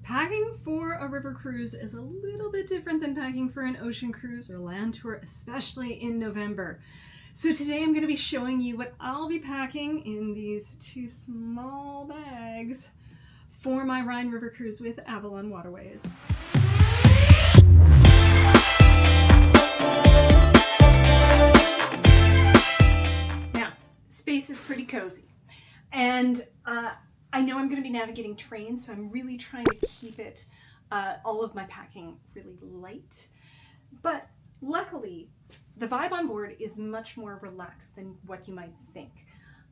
Packing for a river cruise is a little bit different than packing for an ocean cruise or land tour, especially in November. So today I'm going to be showing you what I'll be packing in these two small bags for my Rhine River cruise with Avalon Waterways. Now, space is pretty cozy, and I know I'm going to be navigating trains, so I'm really trying to keep it, all of my packing really light. But luckily, the vibe on board is much more relaxed than what you might think.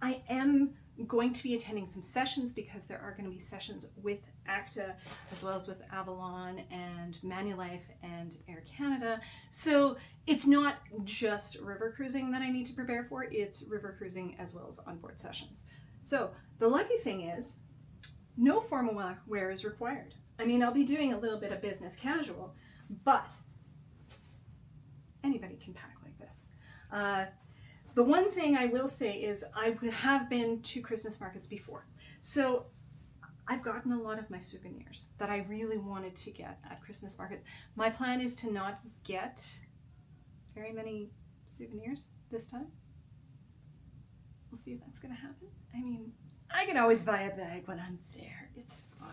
I am going to be attending some sessions because there are going to be sessions with ACTA as well as with Avalon and Manulife and Air Canada. So it's not just river cruising that I need to prepare for, it's river cruising as well as onboard sessions. So the lucky thing is, no formal wear is required. I mean, I'll be doing a little bit of business casual, but anybody can pack like this. The one thing I will say is I have been to Christmas markets before. So I've gotten a lot of my souvenirs that I really wanted to get at Christmas markets. My plan is to not get very many souvenirs this time. We'll see if that's gonna happen. I mean, I can always buy a bag when I'm there. It's fine.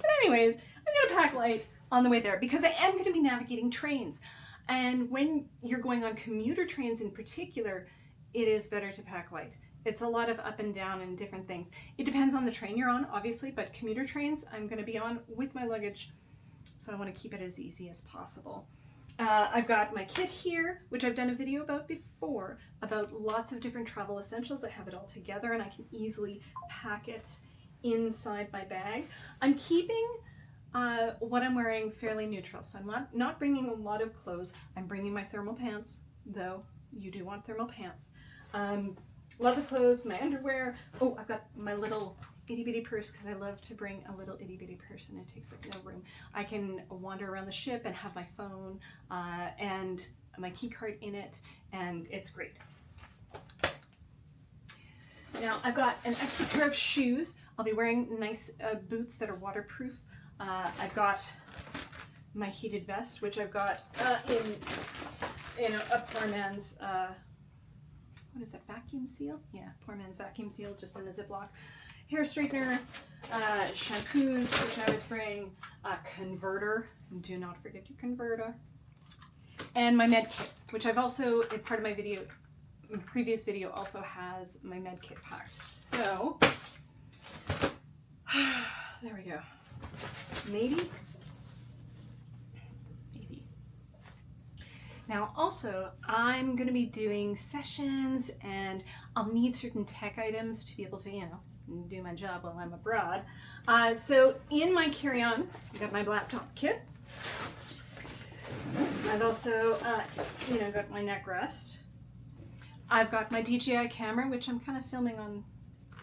But anyways, I'm gonna pack light on the way there because I am gonna be navigating trains. And when you're going on commuter trains in particular, it is better to pack light. It's a lot of up and down and different things. It depends on the train you're on, obviously, but commuter trains I'm gonna be on with my luggage, so I wanna keep it as easy as possible. I've got my kit here, which I've done a video about before, about lots of different travel essentials. I have it all together and I can easily pack it inside my bag. I'm keeping what I'm wearing fairly neutral, so I'm not bringing a lot of clothes. I'm bringing my thermal pants, though you do want thermal pants. Lots of clothes, my underwear. Oh, I've got my little itty bitty purse because I love to bring a little itty bitty purse and it takes like no room. I can wander around the ship and have my phone and my key card in it, and it's great. Now I've got an extra pair of shoes. I'll be wearing nice boots that are waterproof. I've got my heated vest, which I've got in a poor man's what is that, vacuum seal? Yeah, poor man's vacuum seal, just in a Ziploc. Hair straightener, shampoos, which I always bring, converter, do not forget your converter, and my med kit, which I've also, in part of my video, previous video, also has my med kit packed. So, there we go. Maybe. Now also, I'm going to be doing sessions and I'll need certain tech items to be able to, do my job while I'm abroad. So in my carry-on, I've got my laptop kit. I've also, got my neck rest. I've got my DJI camera, which I'm kind of filming on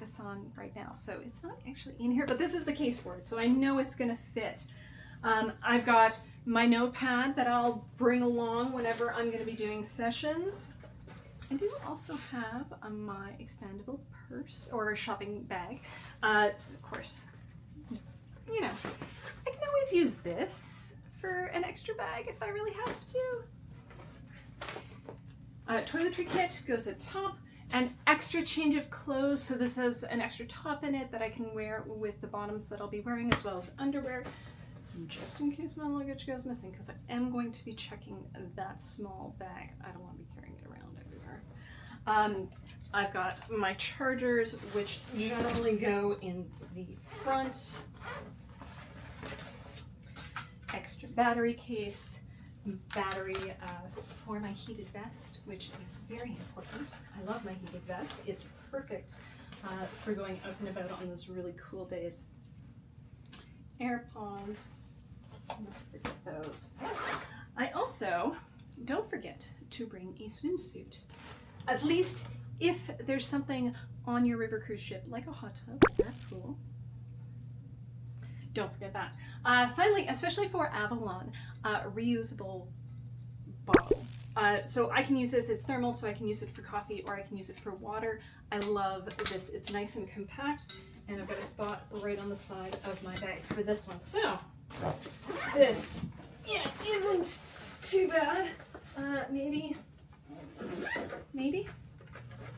this on right now. So it's not actually in here, but this is the case for it. So I know it's going to fit. I've got my notepad that I'll bring along whenever I'm going to be doing sessions. I do also have my expandable purse or shopping bag. Of course, I can always use this for an extra bag if I really have to. Toiletry kit goes at top. An extra change of clothes, so this has an extra top in it that I can wear with the bottoms that I'll be wearing, as well as underwear, just in case my luggage goes missing, because I am going to be checking that small bag. I don't want to be carrying it around everywhere. I've got my chargers, which generally go in the front. Extra battery case, battery for my heated vest, which is very important. I love my heated vest. It's perfect for going out and about on those really cool days. AirPods, don't forget those. I also don't forget to bring a swimsuit, at least if there's something on your river cruise ship like a hot tub. That's cool. Don't forget that. Finally, especially for Avalon, reusable bottle. So I can use this, it's thermal, so I can use it for coffee or I can use it for water. I love this, it's nice and compact, and I've got a spot right on the side of my bag for this one. So This, yeah, isn't too bad. Maybe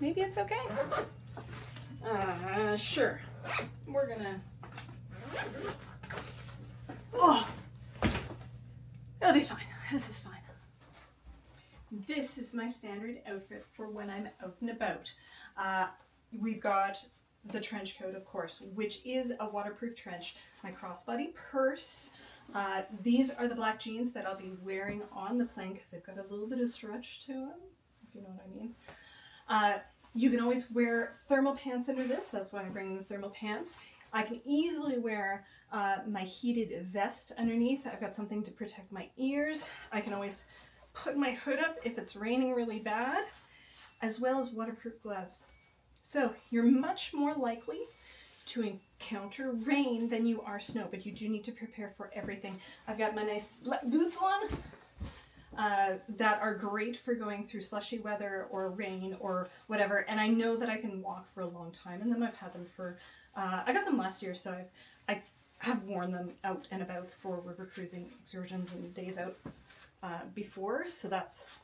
it's okay. Sure. We're gonna. Oh, it'll be fine. This is fine. This is my standard outfit for when I'm out and about. We've got the trench coat, of course, which is a waterproof trench. My crossbody purse. These are the black jeans that I'll be wearing on the plane because they've got a little bit of stretch to them, if you know what I mean. You can always wear thermal pants under this. That's why I'm bringing the thermal pants. I can easily wear my heated vest underneath. I've got something to protect my ears. I can always put my hood up if it's raining really bad, as well as waterproof gloves. So you're much more likely to encounter rain than you are snow, but you do need to prepare for everything. I've got my nice boots on that are great for going through slushy weather or rain or whatever, and I know that I can walk for a long time in them. I've had them for, I got them last year, so I have worn them out and about for river cruising excursions and days out before, so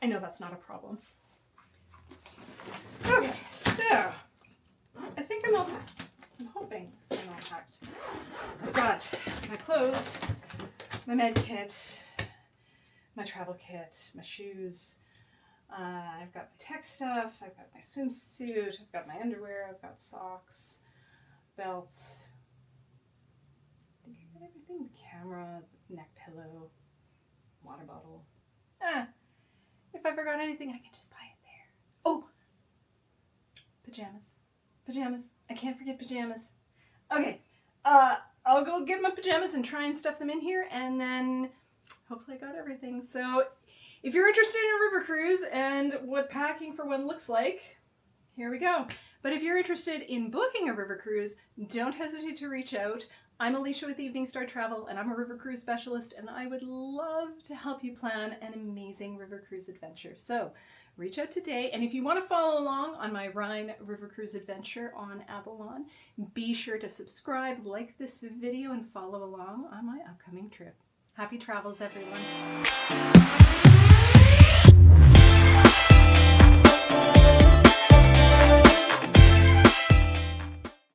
I know that's not a problem. Okay, so I think I'm all packed. I'm hoping I'm all packed. I've got my clothes, my med kit, my travel kit, my shoes. I've got my tech stuff. I've got my swimsuit. I've got my underwear. I've got socks, belts. I think I got everything. The camera, neck pillow, water bottle. If I forgot anything, I can just buy it there. Oh, pajamas. I can't forget pajamas. Okay, I'll go get my pajamas and try and stuff them in here, and then hopefully I got everything. So if you're interested in a river cruise and what packing for one looks like, here we go. But if you're interested in booking a river cruise, don't hesitate to reach out. I'm Alicia with Evening Star Travel, and I'm a river cruise specialist, and I would love to help you plan an amazing river cruise adventure. So reach out today, and if you want to follow along on my Rhine River Cruise adventure on Avalon, be sure to subscribe, like this video, and follow along on my upcoming trip. Happy travels, everyone.